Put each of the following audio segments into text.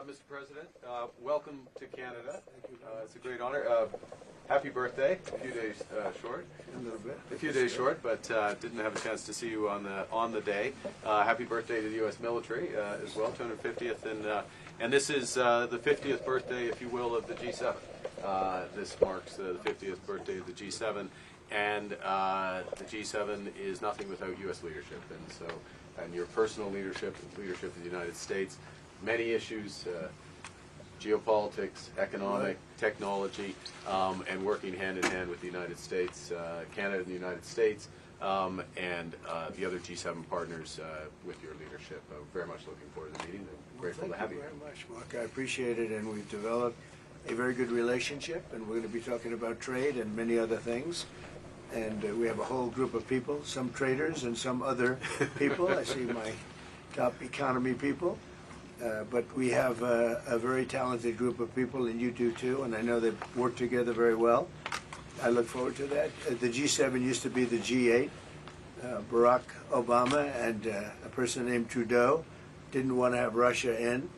Mr. President. Welcome to Canada. It's a great honor. Happy birthday. A few days short. A little bit. A few days short, but didn't have a chance to see you on the day. Happy birthday to the U.S. military as well, 250th, and this is the 50th birthday, if you will, of the G7. This marks the 50th birthday of the G7, and the G7 is nothing without U.S. leadership, and your personal leadership, leadership of the United States. Many issues, geopolitics, economic, technology, and working hand in hand with the United States, Canada and the United States, and the other G7 partners with your leadership. Very much looking forward to the meeting. I'm grateful to have you. Thank you very much, Mark. I appreciate it, and we've developed a very good relationship, and we're going to be talking about trade and many other things. And we have a whole group of people, some traders and some other people. I see my top economy people. But we have a very talented group of people, and you do too, and I know they work together very well. I look forward to that. The G7 used to be the G8. Barack Obama and a person named Trudeau didn't want to have Russia in,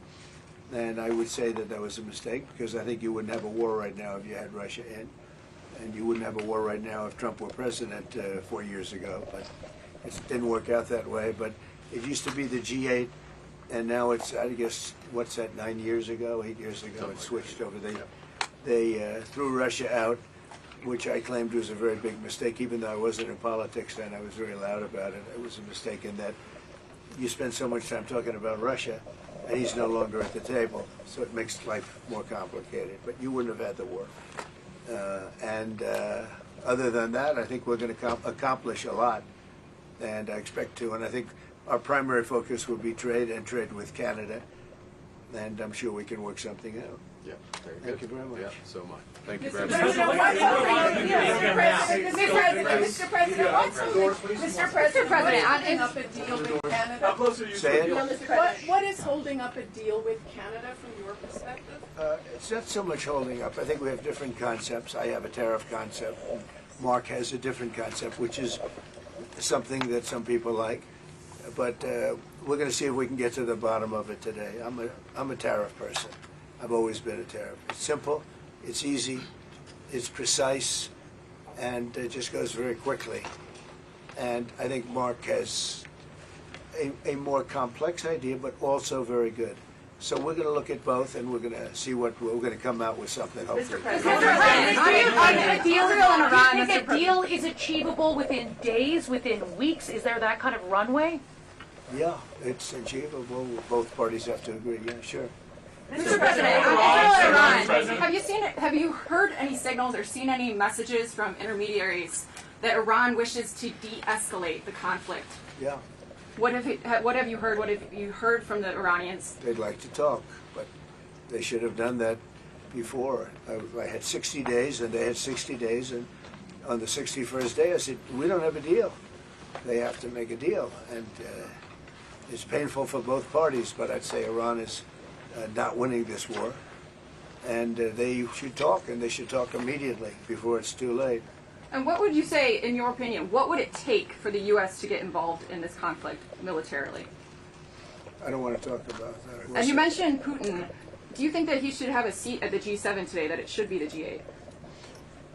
and I would say that that was a mistake, because I think you wouldn't have a war right now if you had Russia in, and you wouldn't have a war right now if Trump were president 4 years ago, but it didn't work out that way. But it used to be the G8. And now it's, I guess, what's that, 8 years ago, it switched over. They threw Russia out, which I claimed was a very big mistake. Even though I wasn't in politics then, I was very loud about it. It was a mistake in that you spend so much time talking about Russia, and he's no longer at the table. So it makes life more complicated. But you wouldn't have had the war. Other than that, I think we're going to accomplish a lot. And I expect to. And I think our primary focus will be trade and trade with Canada, and I'm sure we can work something out. Yeah, very good. Thank you very much. Yeah, so much. Thank you very Mr. President, holding up a deal with Canada? What is holding up a deal with Canada from your perspective? It's not so much holding up. I think we have different concepts. I have a tariff concept. Mark has a different concept, which is something that some people like. But we're going to see if we can get to the bottom of it today. I'm a tariff person. I've always been a tariff. It's simple, it's easy, it's precise, and it just goes very quickly. And I think Mark has a more complex idea, but also very good. So we're going to look at both, and we're going to see what we're going to come out with something. Hopefully. Mr. President, do you think a deal is achievable within days, within weeks? Is there that kind of runway? Yeah, it's achievable. Both parties have to agree. Yeah, sure. Mr. President, have you heard any signals or seen any messages from intermediaries that Iran wishes to de-escalate the conflict? Yeah. What have you heard? What have you heard from the Iranians? They'd like to talk, but they should have done that before. I had 60 days, and they had 60 days, and on the 61st day, I said, we don't have a deal. They have to make a deal, and it's painful for both parties, but I'd say Iran is not winning this war, and they should talk, and they should talk immediately before it's too late. And what would you say, in your opinion, what would it take for the U.S. to get involved in this conflict militarily? I don't want to talk about that. And you mentioned Putin. Do you think that he should have a seat at the G7 today, that it should be the G8?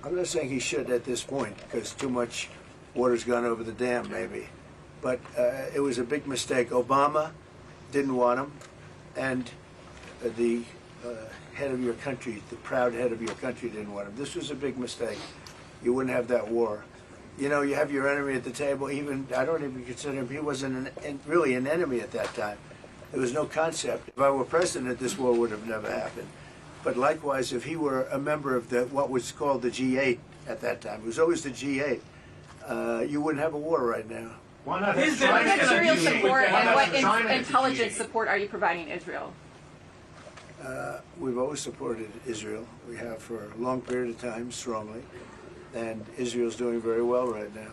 I'm not saying he should at this point, because too much water's gone over the dam, maybe. But it was a big mistake. Obama didn't want him, and the head of your country, the proud head of your country, didn't want him. This was a big mistake. You wouldn't have that war. You know, you have your enemy at the table. Even I don't even consider him. He wasn't really an enemy at that time. There was no concept. If I were president, this war would have never happened. But likewise, if he were a member of what was called the G8 at that time, it was always the G8, you wouldn't have a war right now. Why not? What Israel support and what intelligence support are you providing Israel? We've always supported Israel. We have for a long period of time, strongly. And Israel's doing very well right now.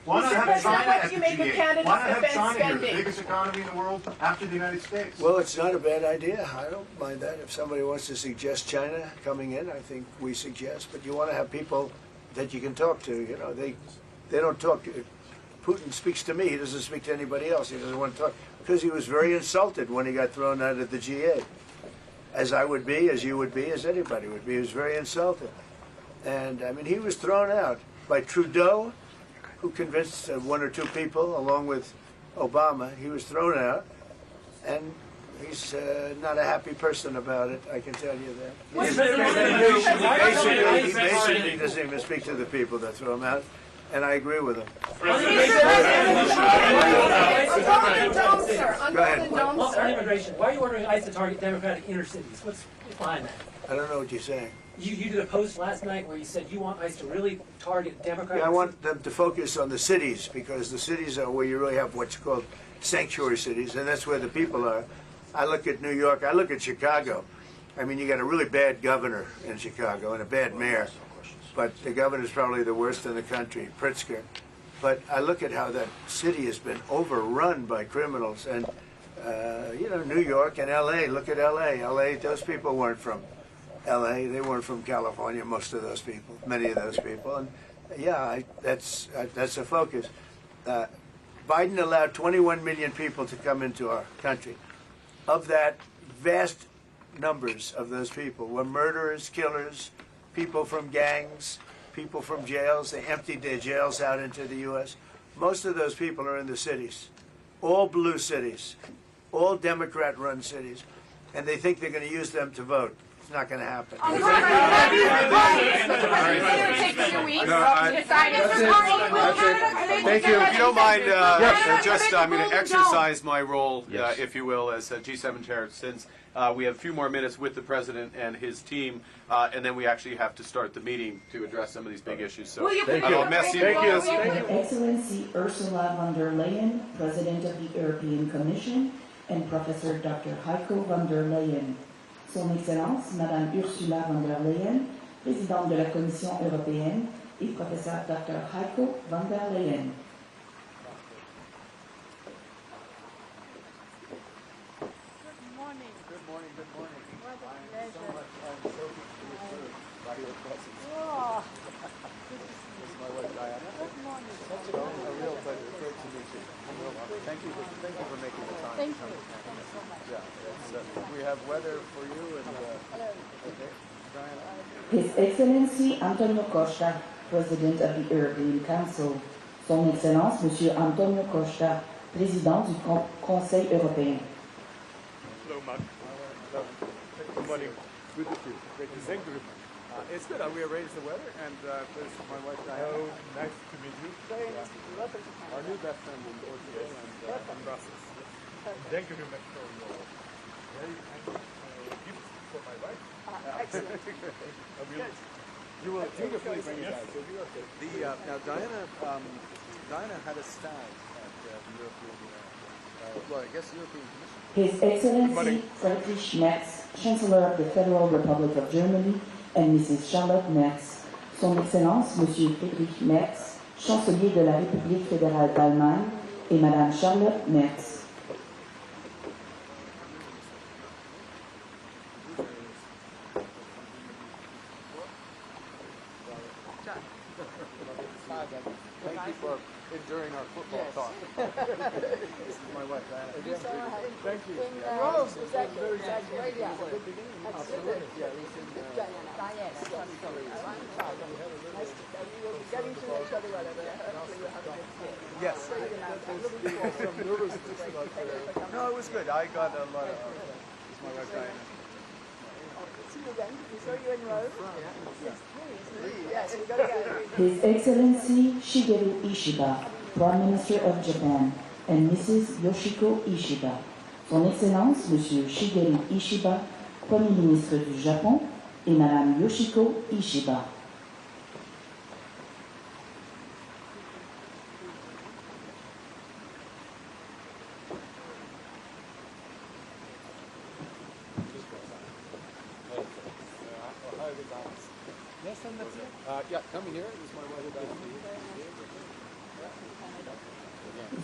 Why not have China as the G8? Why not have China here, the biggest economy in the world after the United States? Well, it's not a bad idea. I don't mind that. If somebody wants to suggest China coming in, I think we suggest. But you want to have people that you can talk to. You know, they don't talk. Putin speaks to me. He doesn't speak to anybody else. He doesn't want to talk because he was very insulted when he got thrown out of the G8. as I would be, as you would be, as anybody would be. He was very insulted. And, I mean, he was thrown out by Trudeau, who convinced one or two people, along with Obama. He was thrown out, and he's not a happy person about it, I can tell you that. He basically doesn't even speak to the people that throw him out, and I agree with him. Go ahead. On immigration, why are you ordering ICE to target Democratic inner cities? What's behind that? I don't know what you're saying. You did a post last night where you said you want ICE to really target Democratic. Yeah, I want them to focus on the cities, because the cities are where you really have what's called sanctuary cities, and that's where the people are. I look at New York, I look at Chicago. I mean, you got a really bad governor in Chicago and a bad mayor, but the governor's probably the worst in the country, Pritzker. But I look at how that city has been overrun by criminals, and you know, New York and L.A., look at L.A. L.A., those people weren't from L.A., they weren't from California, most of those people, many of those people. And yeah, that's a focus. Biden allowed 21 million people to come into our country. Of that, vast numbers of those people were murderers, killers, people from gangs, people from jails. They emptied their jails out into the U.S. Most of those people are in the cities, all blue cities, all Democrat-run cities, and they think they're going to use them to vote. It's not going to happen. Thank you. If you don't mind, I'm going to exercise my role, if you will, as G7 chair, since we have a few more minutes with the president and his team, and then we actually have to start the meeting to address some of these big issues. So, merci. Excellency Ursula von der Leyen, President of the European Commission, and Professor Dr. Heiko von der Leyen. Son Excellence, Madame Ursula von der Leyen, Présidente de la Commission européenne, et Professeur Dr. Heiko von der Leyen. Good morning. Good morning, good morning. What a I'm so pleasure. much, I'm so reassured by your presence. Oh, good to see This is you. my wife Diana. Good morning. So, a real pleasure. Great to meet you. Thank you for making the time. Thank you. Thank you so much. Yeah, we have weather for you and okay, Diana. His Excellency Antonio Costa, President of the European Council. Son Excellence Monsieur Antonio Costa, Président du Conseil européen. Hello, Mark. Good morning. Good to see you. Great to see you. It's good. We arranged the weather, and this is my wife Diana. Oh, nice to meet you. Very nice to meet you. Our new best friend in Portugal and from Brussels. Thank you very much for your very kind gift for my wife. Excellent. I will. You will dutifully bring it Yes. back. So you're okay. Now Diana had a stag at the European, well, I guess European Commission. His Excellency Friedrich Merz, Chancellor of the Federal Republic of Germany, and Mrs. Charlotte Merz. Son Excellence Monsieur Friedrich Merz, Chancelier de la République fédérale d'Allemagne, et Madame Charlotte Merz. Thank you for enduring our football talk. This is my wife, Diana. Thank you. In Rome, exactly. Yeah. Absolutely. Yeah, he's in Diane. Nice to we will be getting to know each other well. Hopefully you'll have a good day. Yes. I'm looking forward. Some nervousness about No, it was good. I got a lot of. This is my wife, Diana. See you again. We saw you in Rome. Yes, three. Yes, we got to go. His Excellency Shigeru Ishiba, Prime Minister of Japan, and Mrs. Yoshiko Ishiba. Son Excellence Monsieur Shigeru Ishiba, Premier ministre du Japon, et Madame Yoshiko Ishiba. Yeah, coming here. This is my wife, Diana.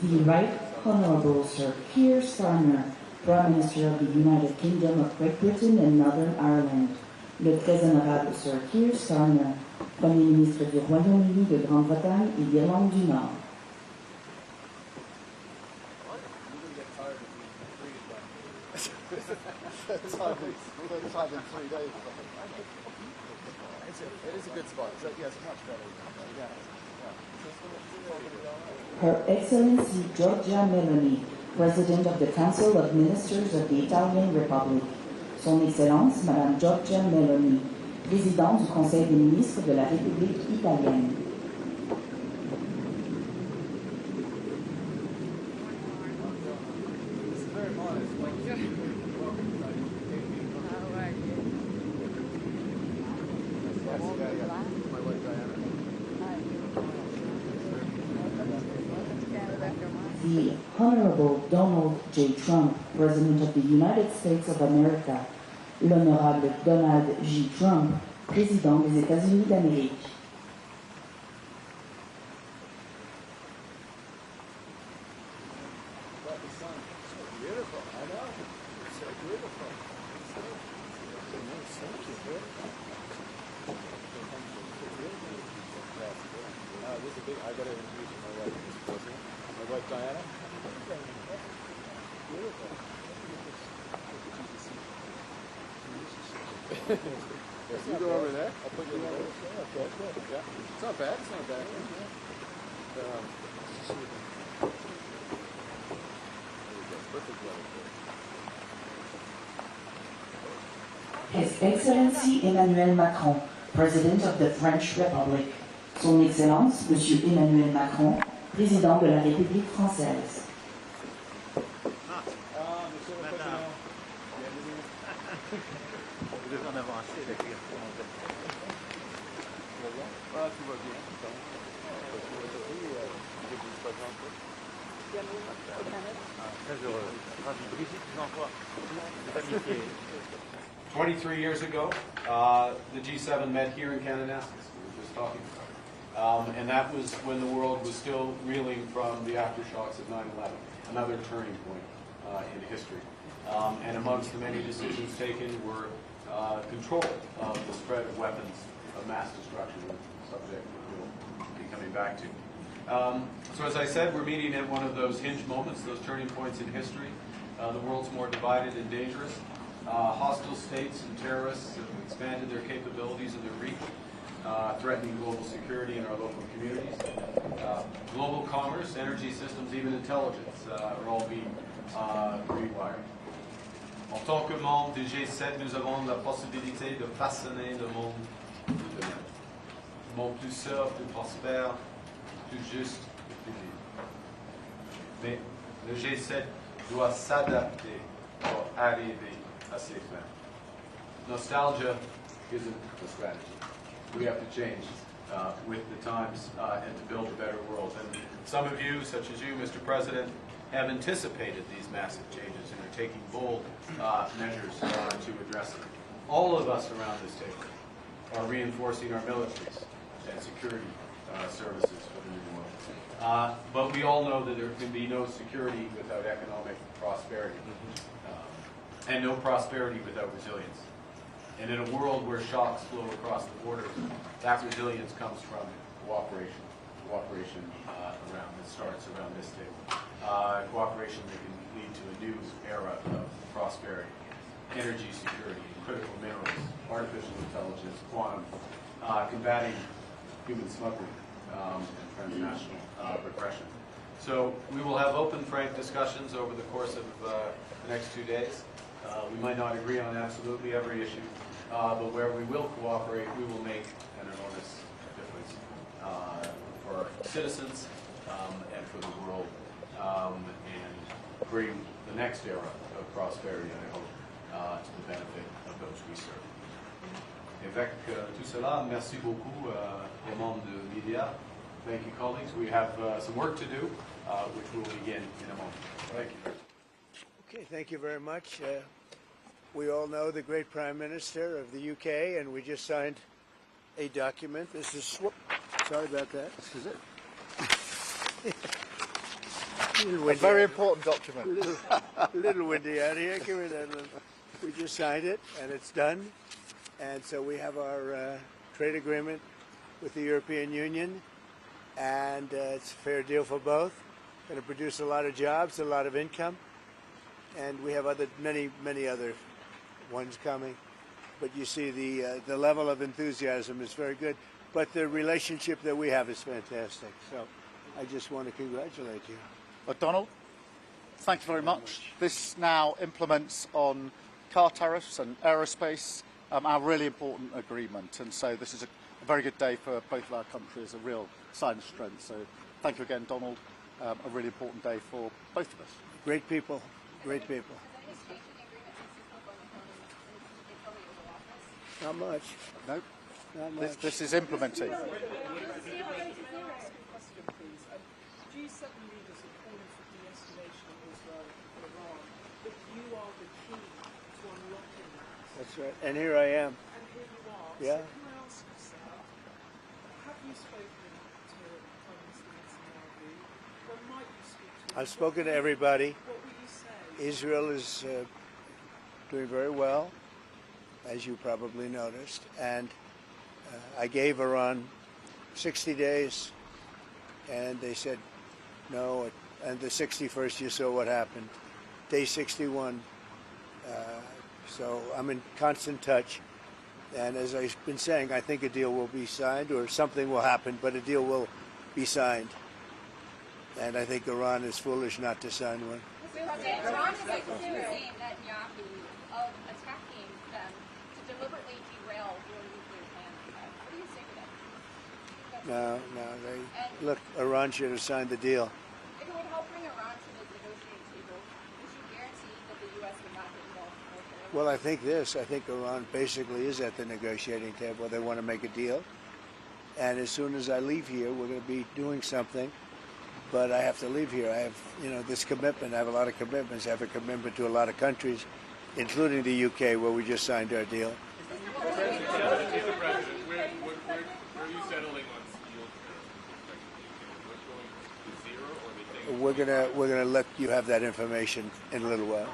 The Right Honourable Sir Keir Starmer, Prime Minister of the United Kingdom of Great Britain and Northern Ireland. Le Très Honorable Sir Keir Starmer, Premier ministre du Royaume-Uni de Grande-Bretagne et d'Irlande du Nord. third time in 3 days. It is a good spot. Yes, much better. Yeah. Her Excellency Giorgia Meloni, President of the Council of Ministers of the Italian Republic. Son Excellence, Madame Giorgia Meloni, Présidente du Conseil des ministres de la République italienne. The Honorable Donald J. Trump, President of the United States of America. L'Honorable Donald J. Trump, Président des États-Unis d'Amérique. You go over there. I'll put you over there. Okay. Yeah. It's not bad. It's not bad. Perfect weather. His Excellency Emmanuel Macron, President of the French Republic. Son Excellence, Monsieur Emmanuel Macron, Président de la République française. Très heureux. Ravi. Brigitte vous envoie d'amitié. 23 years ago, the G7 met here in Canada. We were just talking about it. And that was when the world was still reeling from the aftershocks of 9/11, another turning point in history. And amongst the many decisions taken were control of the spread of weapons of mass destruction, a subject we'll be coming back to. So as I said, we're meeting at one of those hinge moments, those turning points in history. The world's more divided and dangerous. Hostile states and terrorists have expanded their capabilities and their reach, threatening global security in our local communities. Global commerce, energy systems, even intelligence are all being rewired. En tant que membre du G7, nous avons la possibilité de façonner le monde de demain. Un monde plus sûr, plus prospère, plus juste et plus libre. Mais le G7 doit s'adapter pour arriver à ses fins. Nostalgia isn't the strategy. We have to change with the times and to build a better world. And some of you, such as you, Mr. President, have anticipated these massive changes and are taking bold measures to address them. All of us around this table are reinforcing our militaries and security services for the new world. But we all know that there can be no security without economic prosperity, and no prosperity without resilience. And in a world where shocks flow across the borders, that resilience comes from cooperation. Cooperation that starts around this table. Cooperation that can lead to a new era of prosperity, energy security, critical minerals, artificial intelligence, quantum, combating human smuggling, and transnational repression. So we will have open, frank discussions over the course of the next 2 days. We might not agree on absolutely every issue, but where we will cooperate, we will make an enormous difference for our citizens and for the world, and bring the next era of prosperity, I hope, to the benefit of those we serve. Avec tout cela, merci beaucoup aux membres de media. Thank you, colleagues. We have some work to do, which will begin in a moment. Thank you. Okay, thank you very much. We all know the great Prime Minister of the UK, and we just signed a document. This is, sorry about that. This is it. A very important document. A little windy out here. Give me that. We just signed it, and it's done. And so we have our trade agreement with the European Union, and it's a fair deal for both. Going to produce a lot of jobs, a lot of income, and we have many other one's coming. But you see the level of enthusiasm is very good. But the relationship that we have is fantastic. So I just want to congratulate you. Well, Donald, thank you very much. This now implements on car tariffs and aerospace, our really important agreement. And so this is a very good day for both of our countries, a real sign of strength. So thank you again, Donald. A really important day for both of us. Great people, great people. Not much. No, not much. This is implementing. G7 leaders are calling for de-escalation of Israel and Iran, but you are the key to unlocking that. That's right. And here I am. And here you are. Yeah. So can I ask you, sir, have you spoken to Prime Minister Netanyahu, or might you speak to him? I've spoken to everybody. What will you say? Israel is doing very well, as you probably noticed, and I gave Iran 60 days, and they said no, and the 61st you saw what happened. Day 61, so I'm in constant touch, and as I've been saying, I think a deal will be signed, or something will happen, but a deal will be signed, and I think Iran is foolish not to sign one. Iran is accusing Netanyahu of attacking them to deliberately derail your nuclear plan. What do you say to that? No, look, Iran should have signed the deal. If it would help bring Iran to the negotiating table, would you guarantee that the U.S. would not get involved militarily? Well, I think Iran basically is at the negotiating table. They want to make a deal. And as soon as I leave here, we're going to be doing something. But I have to leave here. I have, this commitment. I have a lot of commitments. I have a commitment to a lot of countries, including the UK, where we just signed our deal. Mr. President, where are you settling on steel tariffs? What's going to zero, or are they We're gonna let you have that information in a little while.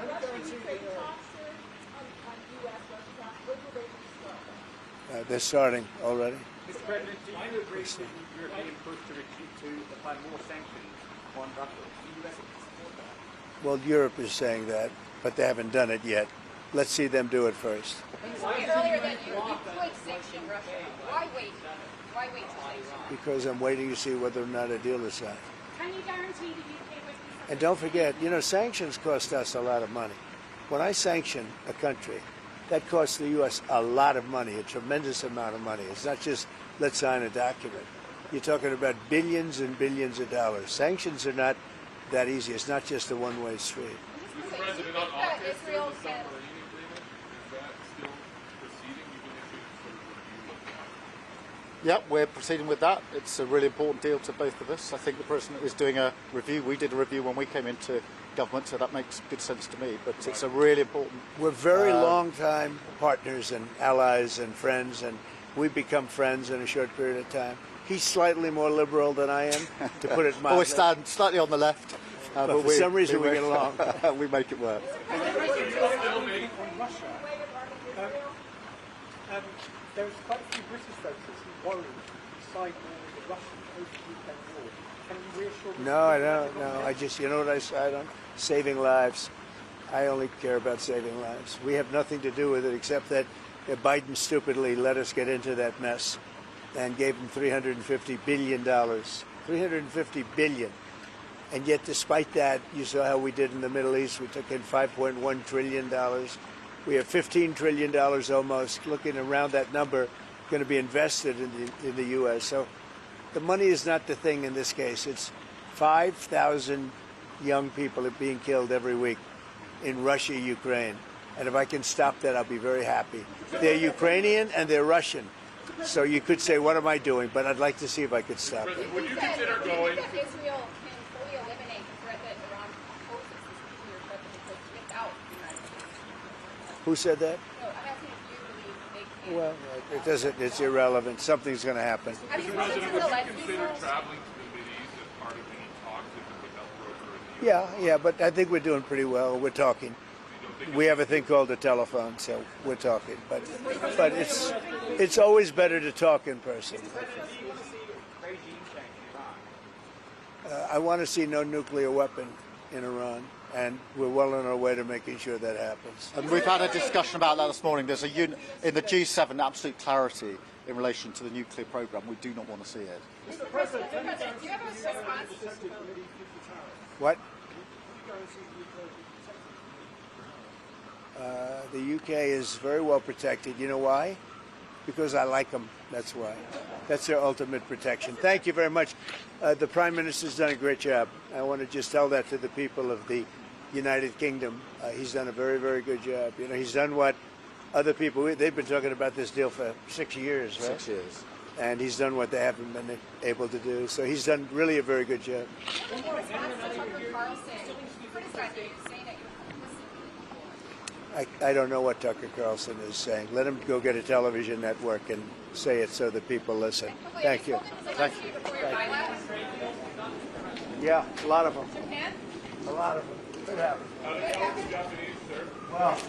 They're starting already. Mr. President, do you agree with the European push to apply more sanctions on Russia? Do the US support that? Well, Europe is saying that, but they haven't done it yet. Let's see them do it first. You said earlier that you could sanction Russia. Why wait? Why wait to sanction? Because I'm waiting to see whether or not a deal is signed. Can you guarantee the UK would be... And don't forget, sanctions cost us a lot of money. When I sanction a country, that costs the U.S. a lot of money, a tremendous amount of money. It's not just let's sign a document. You're talking about billions and billions of dollars. Sanctions are not that easy. It's not just a one-way street. Mr. President, on AUKUS, there's a submarine agreement. Is that still proceeding, even if it's sort of reviewed? Yeah, we're proceeding with that. It's a really important deal to both of us. I think the President is doing a review. We did a review when we came into government, so that makes good sense to me. But it's a really important... We're very long-time partners and allies and friends, and we've become friends in a short period of time. He's slightly more liberal than I am, to put it mildly. We stand slightly on the left. But for some reason we get along. We make it work. There's quite a few British voters who worry siding with the Russian post-Ukraine war. Can you reassure them? No, I don't. No, I just, what I side on? Saving lives. I only care about saving lives. We have nothing to do with it except that Biden stupidly let us get into that mess and gave him $350 billion. $350 billion. And yet, despite that, you saw how we did in the Middle East. We took in $5.1 trillion. We have $15 trillion almost, looking around that number, going to be invested in the U.S. So the money is not the thing in this case. It's 5,000 young people are being killed every week in Russia, Ukraine. And if I can stop that, I'll be very happy. They're Ukrainian and they're Russian. So you could say, what am I doing? But I'd like to see if I could stop it. Would you consider going... Do you think that Israel can fully eliminate the threat that Iran poses, this nuclear threat that it poses, without the United States? Who said that? No, I'm asking if you believe they can. Well, it doesn't. It's irrelevant. Something's going to happen. Have you Mr. President, would you consider Zelensky? traveling to the Mideast as part of any talks if it would help broker in the U.S.? Yeah, but I think we're doing pretty well. We're talking. We have a thing called a telephone, so we're talking. But it's always better to talk in person. I want to see no nuclear weapon in Iran. And we're well on our way to making sure that happens. And we've had a discussion about that this morning. There's in the G7 absolute clarity in relation to the nuclear program. We do not want to see it. Mr. President, do you have a response? What? The UK is very well protected. You know why? Because I like them. That's why. That's their ultimate protection. Thank you very much. The Prime Minister's done a great job. I want to just tell that to the people of the United Kingdom. He's done a very, very good job. You know, he's done what other people, they've been talking about this deal for 6 years, right? 6 years. And he's done what they haven't been able to do. So he's done really a very good job. In response to Tucker Carlson criticizing you, saying that you're I don't know what Tucker Carlson is saying. Let him go get a television network and say it so that people listen. Thank you. Thank you. Yeah, a lot of them. Japan? A lot of them. Good happen. Japanese, sir. Well.